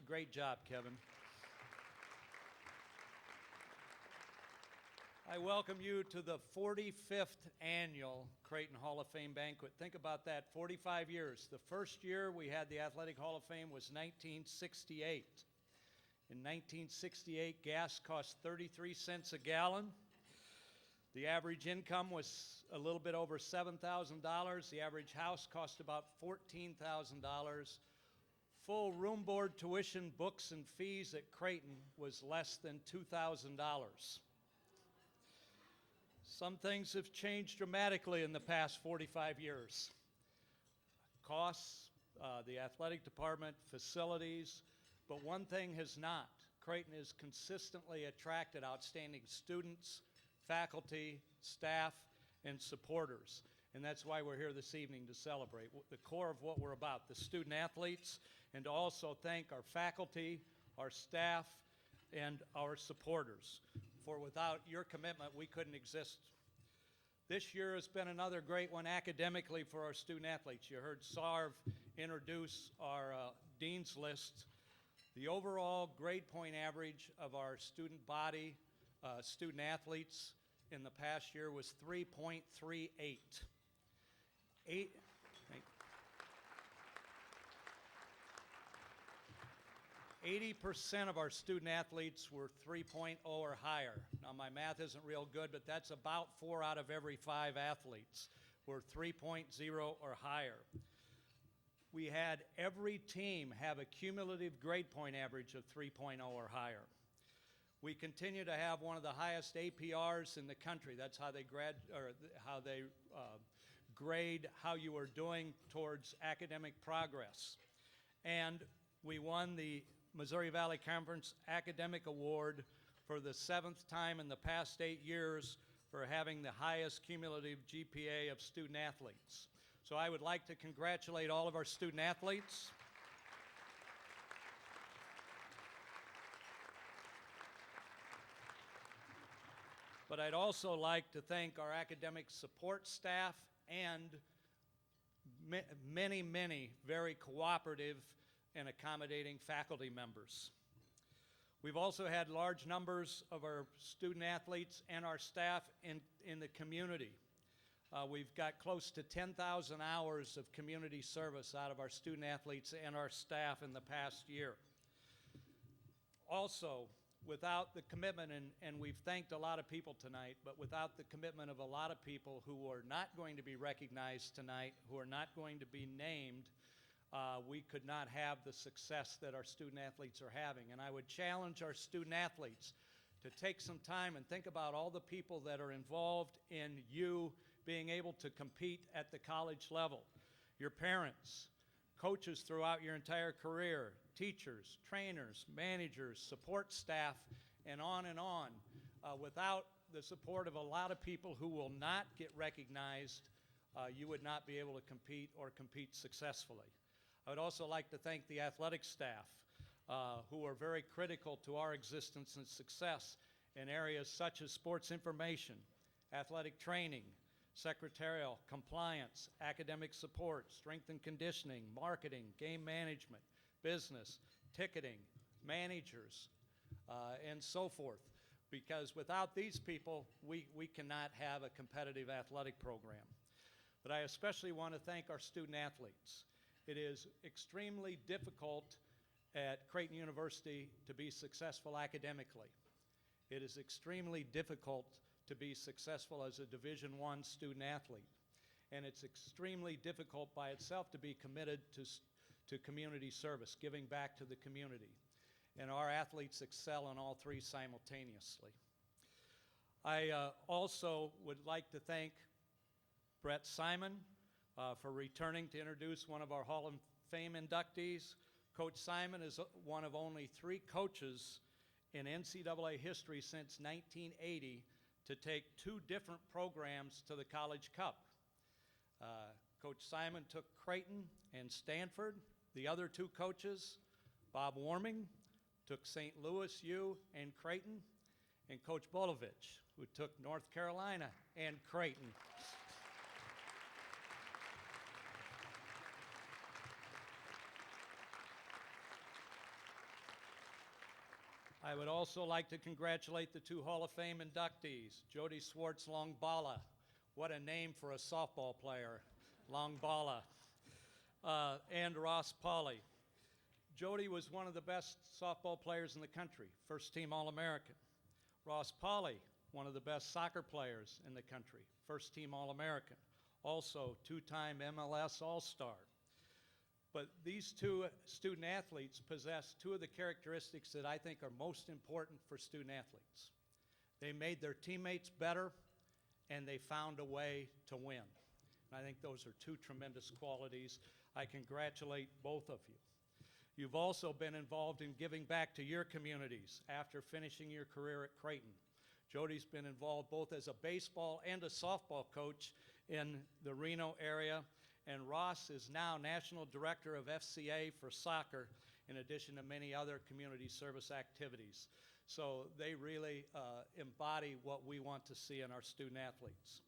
Great job, Kevin. I welcome you to the 45th annual Creighton Hall of Fame banquet. Think about that, 45 years. The first year we had the Athletic Hall of Fame was 1968. In 1968, gas cost 33 cents a gallon. The average income was a little bit over $7,000. The average house cost about $14,000. Full room board, tuition, books, and fees at Creighton was less than $2,000. Some things have changed dramatically in the past 45 years. Costs, the athletic department, facilities, but one thing has not. Creighton has consistently attracted outstanding students, faculty, staff, and supporters. And that's why we're here this evening to celebrate the core of what we're about, the student athletes, and to also thank our faculty, our staff, and our supporters. For without your commitment, we couldn't exist. This year has been another great one academically for our student athletes. You heard Sarv introduce our Dean's List. The overall grade point average of our student body, student athletes in the past year was 3.38. 80% of our student athletes were 3.0 or higher. Now, my math isn't real good, but that's about 4 out of every 5 athletes were 3.0 or higher. We had every team have a cumulative grade point average of 3.0 or higher. We continue to have one of the highest APRs in the country. That's how they grade how you are doing towards academic progress. And we won the Missouri Valley Conference Academic Award for the 7th time in the past 8 years for having the highest cumulative GPA of student athletes. So I would like to congratulate all of our student athletes. But I'd also like to thank our academic support staff and many, many very cooperative and accommodating faculty members. We've also had large numbers of our student athletes and our staff in the community. We've got close to 10,000 hours of community service out of our student athletes and our staff in the past year. Also, without the commitment, and we've thanked a lot of people tonight, but without the commitment of a lot of people who are not going to be recognized tonight, who are not going to be named, we could not have the success that our student athletes are having. And I would challenge our student athletes to take some time and think about all the people that are involved in you being able to compete at the college level. Your parents, coaches throughout your entire career, teachers, trainers, managers, support staff, and on and on. Without the support of a lot of people who will not get recognized, you would not be able to compete or compete successfully. I would also like to thank the athletic staff who are very critical to our existence and success in areas such as sports information, athletic training, secretarial, compliance, academic support, strength and conditioning, marketing, game management, business, ticketing, managers, and so forth. Because without these people, we cannot have a competitive athletic program. But I especially want to thank our student athletes. It is extremely difficult at Creighton University to be successful academically. It is extremely difficult to be successful as a Division I student athlete. And it's extremely difficult by itself to be committed to community service, giving back to the community. And our athletes excel in all three simultaneously. I also would like to thank Brett Simon for returning to introduce one of our Hall of Fame inductees. Coach Simon is one of only 3 coaches in NCAA history since 1980 to take 2 different programs to the College Cup. Coach Simon took Creighton and Stanford. The other 2 coaches, Bob Warming, took St. Louis U and Creighton, and Coach Bolovich, who took North Carolina and Creighton. I would also like to congratulate the two Hall of Fame inductees, Jody Swartz Longbala. What a name for a softball player, Longbala. And Ross Pauley. Jody was one of the best softball players in the country, first team All-American. Ross Pauley, one of the best soccer players in the country, first team All-American. Also, two-time MLS All-Star. But these two student athletes possess two of the characteristics that I think are most important for student athletes. They made their teammates better, and they found a way to win. And I think those are two tremendous qualities. I congratulate both of you. You've also been involved in giving back to your communities after finishing your career at Creighton. Jody's been involved both as a baseball and a softball coach in the Reno area, and Ross is now National Director of FCA for soccer, in addition to many other community service activities. So they really embody what we want to see in our student athletes.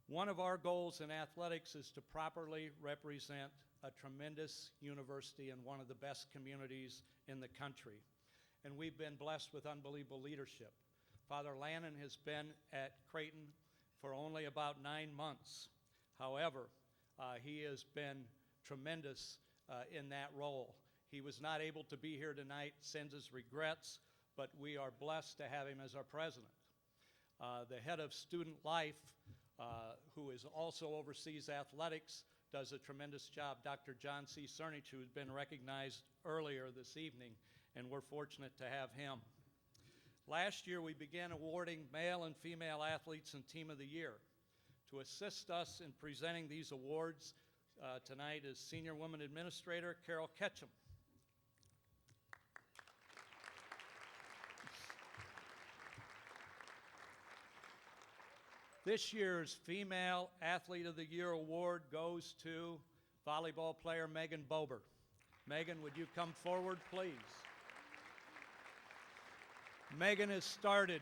One of our goals in athletics is to properly represent a tremendous university and one of the best communities in the country. And we've been blessed with unbelievable leadership. Father Lannon has been at Creighton for only about 9 months. However, he has been tremendous in that role. He was not able to be here tonight, sends his regrets, but we are blessed to have him as our president. The head of student life, who is also oversees athletics, does a tremendous job, Dr. John C. Cernich, who has been recognized earlier this evening, and we're fortunate to have him. Last year, we began awarding male and female athletes in Team of the Year. To assist us in presenting these awards tonight is Senior Woman Administrator Carol Ketchum. This year's Female Athlete of the Year award goes to volleyball player Megan Bober. Megan, would you come forward, please? Megan has started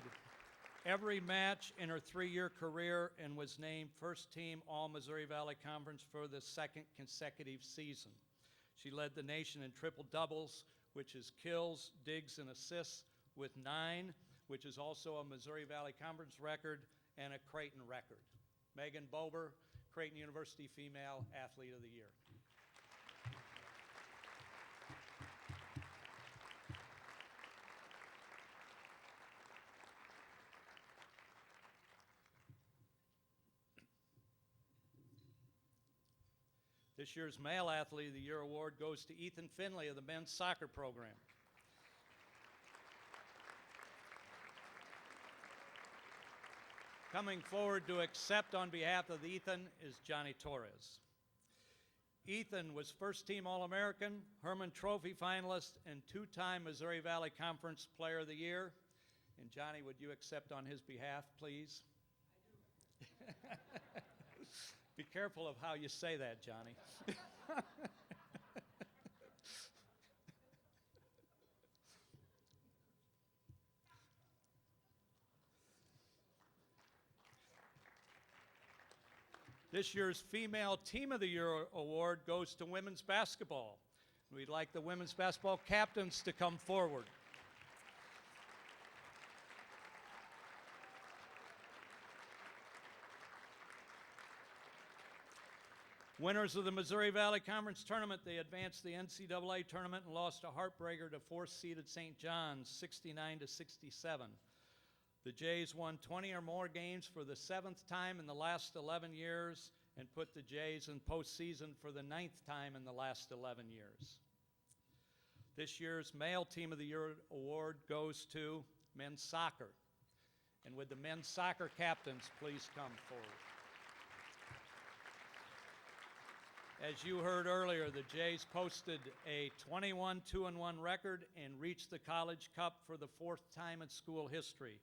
every match in her 3-year career and was named first team All-Missouri Valley Conference for the 2nd consecutive season. She led the nation in triple doubles, which is kills, digs, and assists, with 9, which is also a Missouri Valley Conference record and a Creighton record. Megan Bober, Creighton University Female Athlete of the Year. This year's Male Athlete of the Year award goes to Ethan Finley of the men's soccer program. Coming forward to accept on behalf of Ethan is Johnny Torres. Ethan was first team All-American, Herman Trophy finalist, and 2-time Missouri Valley Conference Player of the Year. And Johnny, would you accept on his behalf, please? I do. Be careful of how you say that, Johnny. This year's Female Team of the Year award goes to women's basketball. We'd like the women's basketball captains to come forward. Winners of the Missouri Valley Conference Tournament, they advanced the NCAA tournament and lost a heartbreaker to 4th-seeded St. John's, 69-67. The Jays won 20 or more games for the 7th time in the last 11 years and put the Jays in postseason for the 9th time in the last 11 years. This year's Male Team of the Year award goes to men's soccer. And would the men's soccer captains please come forward? As you heard earlier, the Jays posted a 21-2-1 record and reached the College Cup for the 4th time in school history.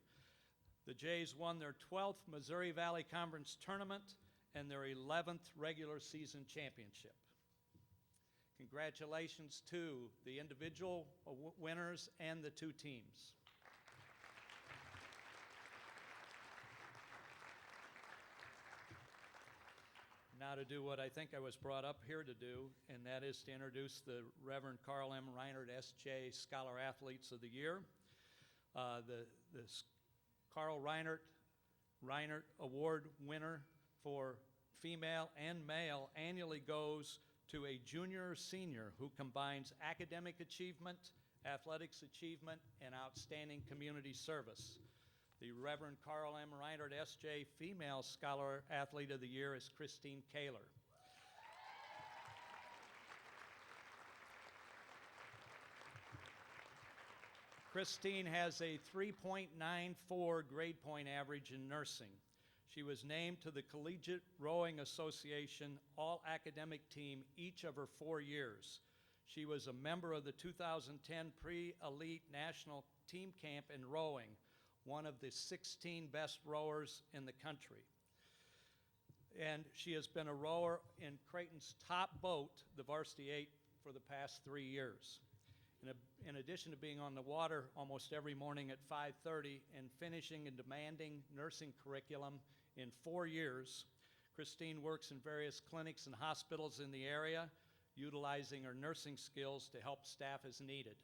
The Jays won their 12th Missouri Valley Conference tournament and their 11th regular season championship. Congratulations to the individual winners and the 2 teams. Now to do what I think I was brought up here to do, and that is to introduce the Reverend Carl M. Reinhardt S.J. Scholar Athletes of the Year. The Carl Reinert Award winner for female and male annually goes to a junior or senior who combines academic achievement, athletics achievement, and outstanding community service. The Reverend Carl M. Reinert, S.J. Female Scholar Athlete of the Year is Christine Kaler. Christine has a 3.94 grade point average in nursing. She was named to the Collegiate Rowing Association All-Academic Team each of her 4 years. She was a member of the 2010 Pre-Elite National Team Camp in Rowing, one of the 16 best rowers in the country. And she has been a rower in Creighton's top boat, the Varsity 8, for the past 3 years. In addition to being on the water almost every morning at 5:30 and finishing a demanding nursing curriculum in 4 years, Christine works in various clinics and hospitals in the area, utilizing her nursing skills to help staff as needed.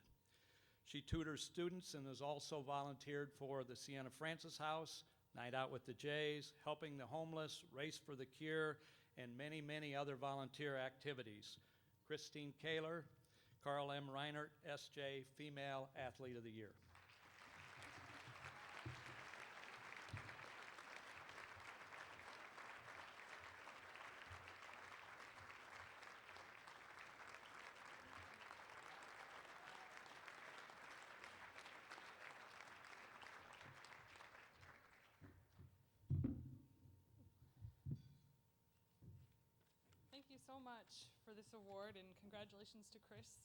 She tutors students and has also volunteered for the Sienna Francis House, Night Out with the Jays, Helping the Homeless, Race for the Cure, and many, many other volunteer activities. Christine Kaler, Carl M. Reinert, S.J. Female Athlete of the Year. Thank you so much for this award, and congratulations to Chris.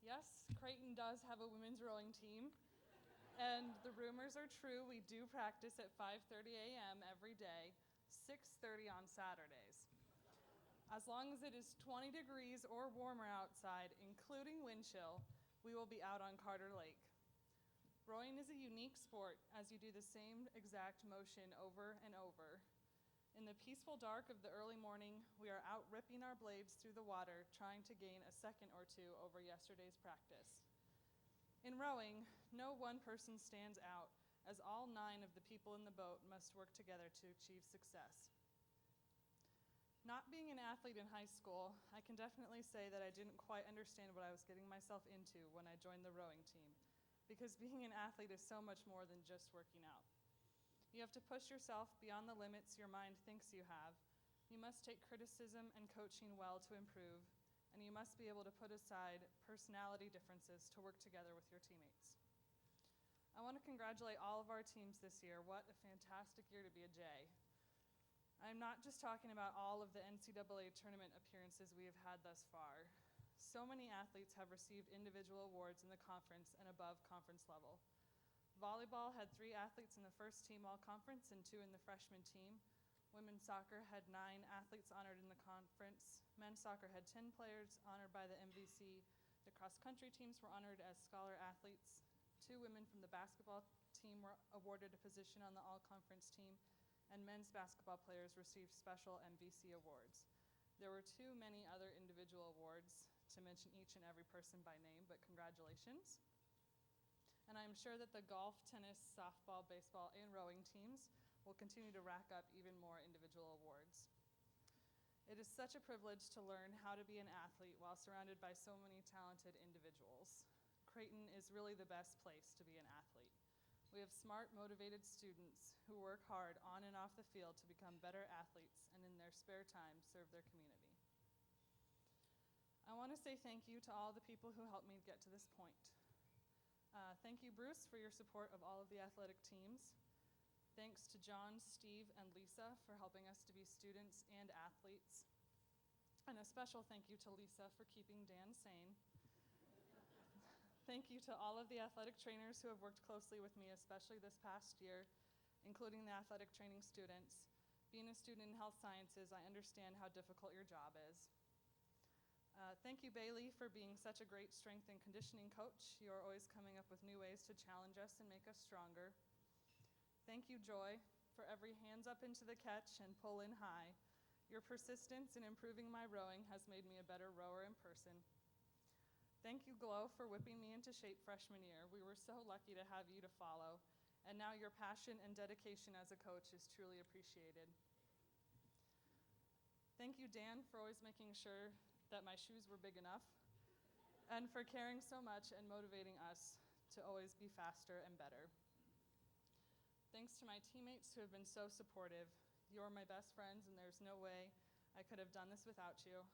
Yes, Creighton does have a women's rowing team, and the rumors are true. We do practice at 5:30 a.m. every day, 6:30 on Saturdays. As long as it is 20 degrees or warmer outside, including wind chill, we will be out on Carter Lake. Rowing is a unique sport as you do the same exact motion over and over. In the peaceful dark of the early morning, we are out ripping our blades through the water, trying to gain a second or two over yesterday's practice. In rowing, no one person stands out, as all 9 of the people in the boat must work together to achieve success. Not being an athlete in high school, I can definitely say that I didn't quite understand what I was getting myself into when I joined the rowing team, because being an athlete is so much more than just working out. You have to push yourself beyond the limits your mind thinks you have. You must take criticism and coaching well to improve, and you must be able to put aside personality differences to work together with your teammates. I want to congratulate all of our teams this year. What a fantastic year to be a J. I'm not just talking about all of the NCAA tournament appearances we have had thus far. So many athletes have received individual awards in the conference and above conference level. Volleyball had 3 athletes in the first team all-conference and 2 in the freshman team. Women's soccer had 9 athletes honored in the conference. Men's soccer had 10 players honored by the MVC. The cross-country teams were honored as scholar athletes. 2 women from the basketball team were awarded a position on the all-conference team, and men's basketball players received special MVC awards. There were too many other individual awards to mention each and every person by name, but congratulations. And I'm sure that the golf, tennis, softball, baseball, and rowing teams will continue to rack up even more individual awards. It is such a privilege to learn how to be an athlete while surrounded by so many talented individuals. Creighton is really the best place to be an athlete. We have smart, motivated students who work hard on and off the field to become better athletes and in their spare time serve their community. I want to say thank you to all the people who helped me get to this point. Thank you, Bruce, for your support of all of the athletic teams. Thanks to John, Steve, and Lisa for helping us to be students and athletes. And a special thank you to Lisa for keeping Dan sane. Thank you to all of the athletic trainers who have worked closely with me, especially this past year, including the athletic training students. Being a student in health sciences, I understand how difficult your job is. Thank you, Bailey, for being such a great strength and conditioning coach. You are always coming up with new ways to challenge us and make us stronger. Thank you, Joy, for every hands up into the catch and pull in high. Your persistence in improving my rowing has made me a better rower in person. Thank you, Glow, for whipping me into shape freshman year. We were so lucky to have you to follow, and now your passion and dedication as a coach is truly appreciated. Thank you, Dan, for always making sure that my shoes were big enough, and for caring so much and motivating us to always be faster and better. Thanks to my teammates who have been so supportive. You're my best friends, and there's no way I could have done this without you.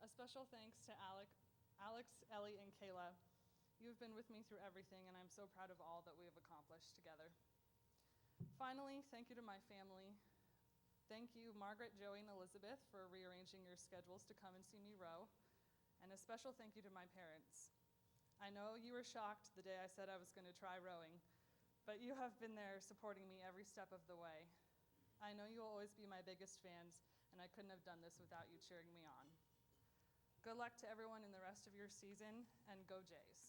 A special thanks to Alex, Ellie, and Kayla. You've been with me through everything, and I'm so proud of all that we have accomplished together. Finally, thank you to my family. Thank you, Margaret, Joey, and Elizabeth, for rearranging your schedules to come and see me row. And a special thank you to my parents. I know you were shocked the day I said I was going to try rowing, but you have been there supporting me every step of the way. I know you will always be my biggest fans, and I couldn't have done this without you cheering me on. Good luck to everyone in the rest of your season, and go Jays.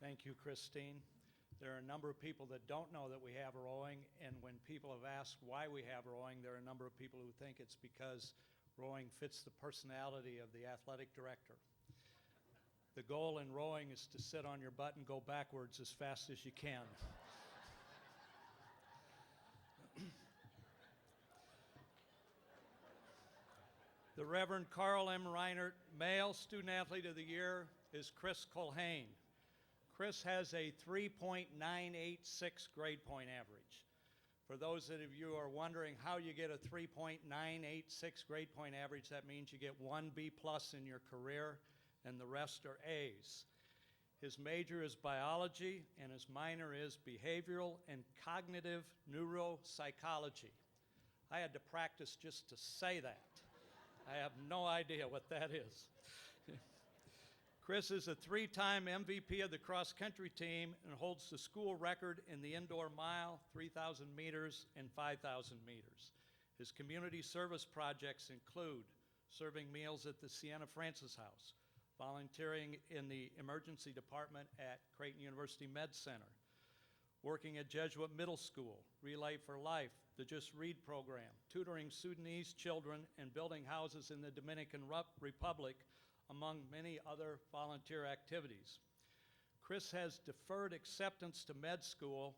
Thank you, Christine. There are a number of people that don't know that we have rowing, and when people have asked why we have rowing, there are a number of people who think it's because rowing fits the personality of the athletic director. The goal in rowing is to sit on your butt and go backwards as fast as you can. The Reverend Carl M. Reinert Male Student Athlete of the Year is Chris Colhane. Chris has a 3.986 grade point average. For those of you who are wondering how you get a 3.986 grade point average, that means you get 1 B+ in your career, and the rest are A's. His major is biology, and his minor is behavioral and cognitive neuropsychology. I had to practice just to say that. I have no idea what that is. Chris is a 3-time MVP of the cross-country team and holds the school record in the indoor mile, 3,000 meters, and 5,000 meters. His community service projects include serving meals at the Sienna Francis House, volunteering in the emergency department at Creighton University Med Center, working at Jesuit Middle School, Relay for Life, the Just Read program, tutoring Sudanese children, and building houses in the Dominican Republic, among many other volunteer activities. Chris has deferred acceptance to med school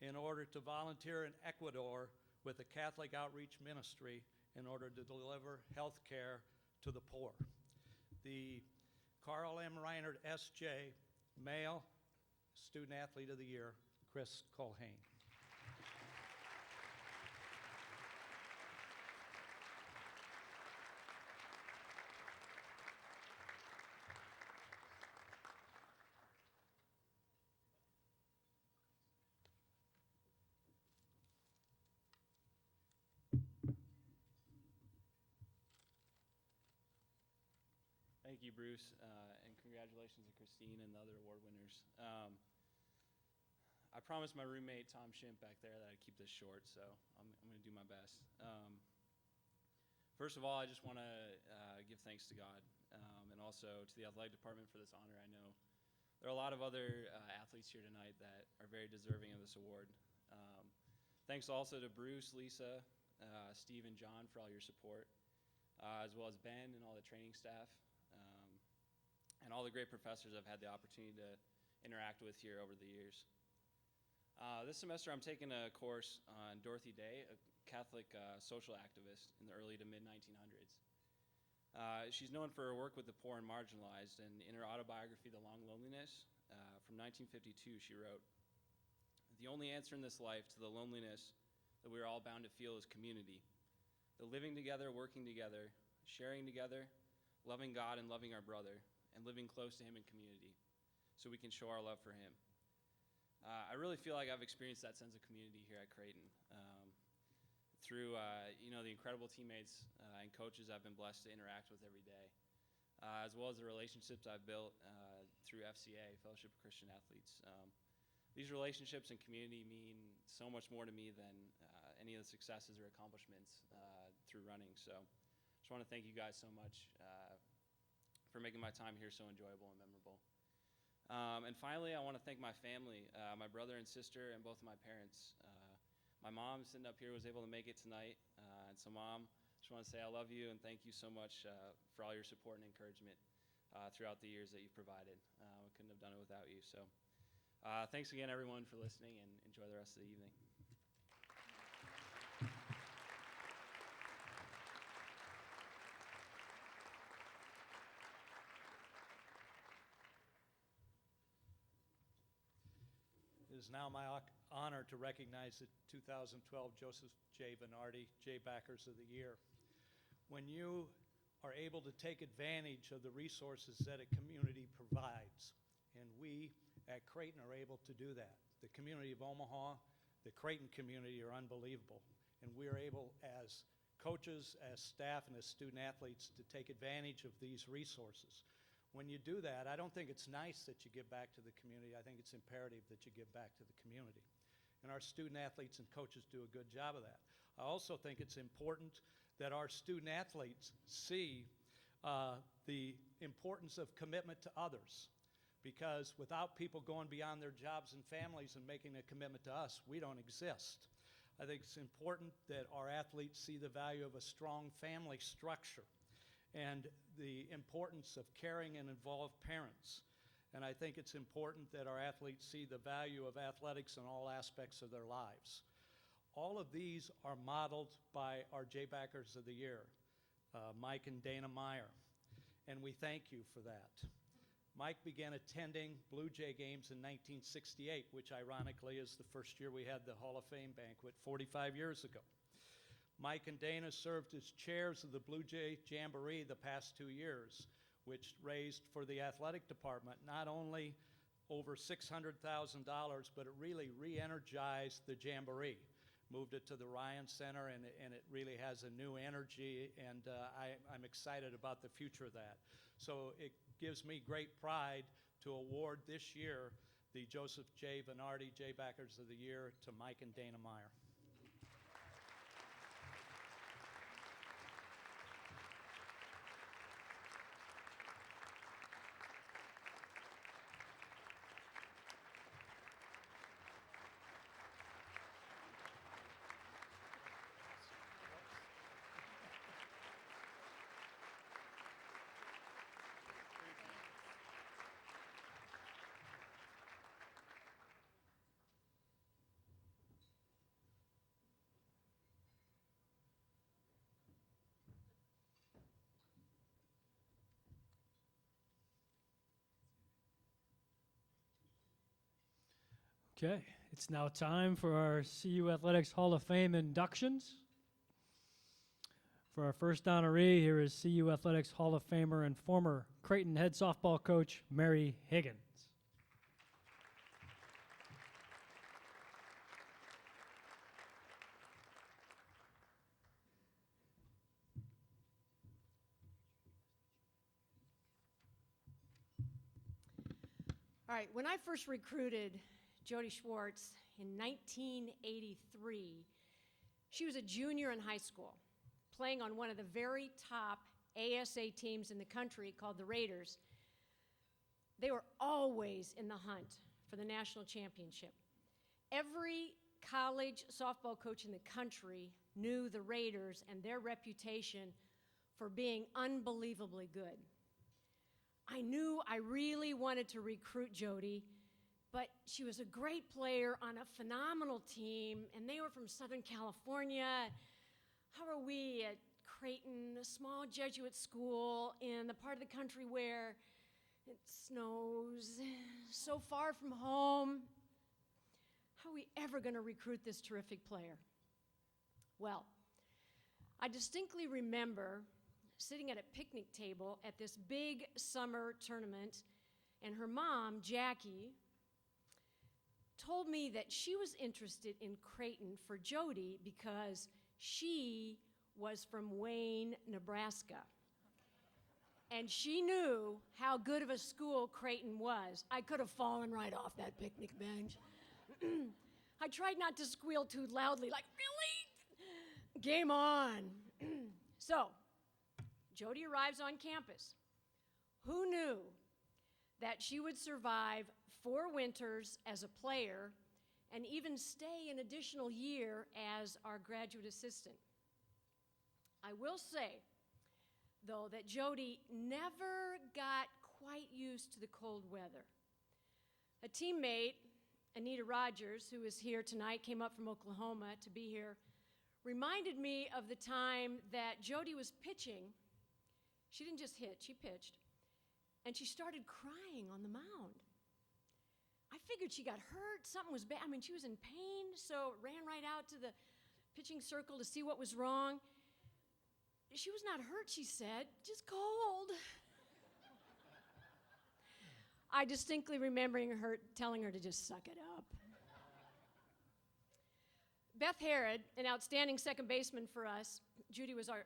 in order to volunteer in Ecuador with the Catholic Outreach Ministry in order to deliver health care to the poor. The Carl M. Reinert S.J. Male Student Athlete of the Year, Chris Colhane. Thank you, Bruce, and congratulations to Christine and the other award winners. I promised my roommate, Tom Shimp, back there that I'd keep this short, so I'm going to do my best. First of all, I just want to give thanks to God and also to the athletic department for this honor. I know there are a lot of other athletes here tonight that are very deserving of this award. Thanks also to Bruce, Lisa, Steve, and John for all your support, as well as Ben and all the training staff. And all the great professors I've had the opportunity to interact with here over the years. This semester I'm taking a course on Dorothy Day, a Catholic social activist in the early to mid-1900s. She's known for her work with the poor and marginalized, and in her autobiography, The Long Loneliness, from 1952, she wrote, "The only answer in this life to the loneliness that we are all bound to feel is community. The living together, working together, sharing together, loving God and loving our brother, and living close to him in community, so we can show our love for him." I really feel like I've experienced that sense of community here at Creighton through the incredible teammates and coaches I've been blessed to interact with every day, as well as the relationships I've built through FCA, Fellowship of Christian Athletes. These relationships and community mean so much more to me than any of the successes or accomplishments through running. So I just want to thank you guys so much for making my time here so enjoyable and memorable. And finally, I want to thank my family, my brother and sister, and both of my parents. My mom, sitting up here, was able to make it tonight. And so, Mom, just want to say I love you and thank you so much for all your support and encouragement throughout the years that you've provided. We couldn't have done it without you. So thanks again, everyone, for listening, and enjoy the rest of the evening. It is now my honor to recognize the 2012 Joseph J. Venardi J-Backers of the Year. When you are able to take advantage of the resources that a community provides, and we at Creighton are able to do that. The community of Omaha, the Creighton community are unbelievable, and we are able as coaches, as staff, and as student athletes to take advantage of these resources. When you do that, I don't think it's nice that you give back to the community. I think it's imperative that you give back to the community. And our student athletes and coaches do a good job of that. I also think it's important that our student athletes see the importance of commitment to others. Because without people going beyond their jobs and families and making a commitment to us, we don't exist. I think it's important that our athletes see the value of a strong family structure and the importance of caring and involved parents. And I think it's important that our athletes see the value of athletics in all aspects of their lives. All of these are modeled by our J-Backers of the Year, Mike and Dana Meyer, and we thank you for that. Mike began attending Blue Jay games in 1968, which ironically is the first year we had the Hall of Fame banquet 45 years ago. Mike and Dana served as chairs of the Blue Jay Jamboree the past 2 years, which raised for the athletic department not only over $600,000, but it really re-energized the Jamboree. Moved it to the Ryan Center, and it really has a new energy, and I'm excited about the future of that. So it gives me great pride to award this year the Joseph J. Venardi J-Backers of the Year to Mike and Dana Meyer. Okay, it's now time for our CU Athletics Hall of Fame inductions. For our first honoree, here is CU Athletics Hall of Famer and former Creighton head softball coach, Mary Higgins. All right, when I first recruited Jody Schwartz in 1983, she was a junior in high school, playing on one of the very top ASA teams in the country called the Raiders. They were always in the hunt for the national championship. Every college softball coach in the country knew the Raiders and their reputation for being unbelievably good. I knew I really wanted to recruit Jody, but she was a great player on a phenomenal team, and they were from Southern California. How are we at Creighton, a small Jesuit school in the part of the country where it snows, so far from home? How are we ever going to recruit this terrific player? Well, I distinctly remember sitting at a picnic table at this big summer tournament, and her mom, Jackie, told me that she was interested in Creighton for Jody because she was from Wayne, Nebraska. And she knew how good of a school Creighton was. I could have fallen right off that picnic bench. I tried not to squeal too loudly, like, really? Game on. So, Jody arrives on campus. Who knew that she would survive 4 winters as a player, and even stay an additional year as our graduate assistant. I will say, though, that Jody never got quite used to the cold weather. A teammate, Anita Rogers, who is here tonight, came up from Oklahoma to be here, reminded me of the time that Jody was pitching. She didn't just hit, she pitched, and she started crying on the mound. I figured she got hurt, something was bad. I mean, she was in pain, so ran right out to the pitching circle to see what was wrong. She was not hurt, she said, just cold. I distinctly remembering her telling her to just suck it up. Beth Harrod, an outstanding second baseman for us, Jody was our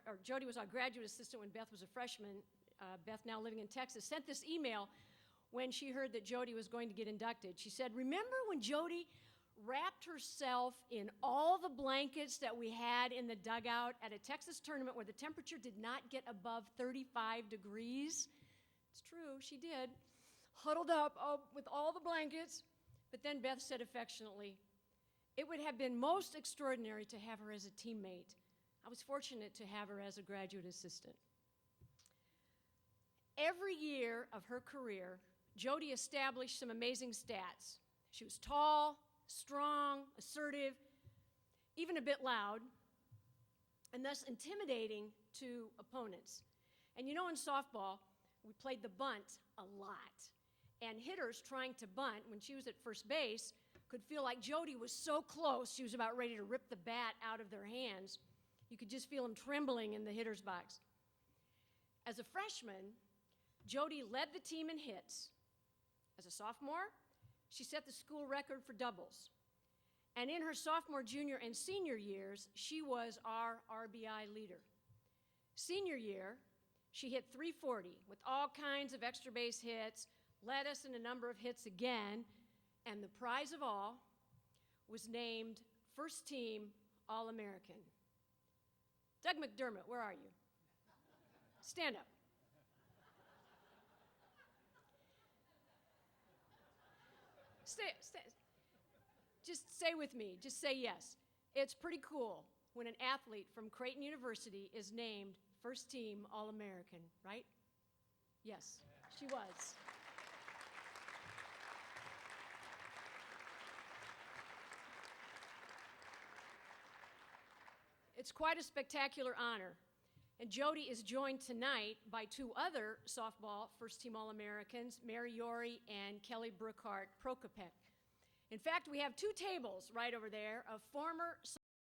graduate assistant when Beth was a freshman. Beth, now living in Texas, sent this email when she heard that Jody was going to get inducted. She said, "Remember when Jody wrapped herself in all the blankets that we had in the dugout at a Texas tournament where the temperature did not get above 35 degrees? It's true, she did. Huddled up with all the blankets." But then Beth said affectionately, "It would have been most extraordinary to have her as a teammate. I was fortunate to have her as a graduate assistant." Every year of her career, Jody established some amazing stats. She was tall, strong, assertive, even a bit loud, and thus intimidating to opponents. And you know, in softball, we played the bunt a lot. And hitters trying to bunt when she was at first base could feel like Jody was so close, she was about ready to rip the bat out of their hands. You could just feel them trembling in the hitter's box. As a freshman, Jody led the team in hits. As a sophomore, she set the school record for doubles. And in her sophomore, junior, and senior years, she was our RBI leader. Senior year, she hit .340 with all kinds of extra base hits, led us in a number of hits again, and the prize of all was named First Team All-American. Doug McDermott, where are you? Stand up. Just say with me, just say yes. It's pretty cool when an athlete from Creighton University is named First Team All-American, right? Yes, she was. It's quite a spectacular honor. And Jody is joined tonight by 2 other softball first-team All-Americans, Mary Yori and Kelly Brookhart Prokopek. In fact, we have 2 tables right over there of former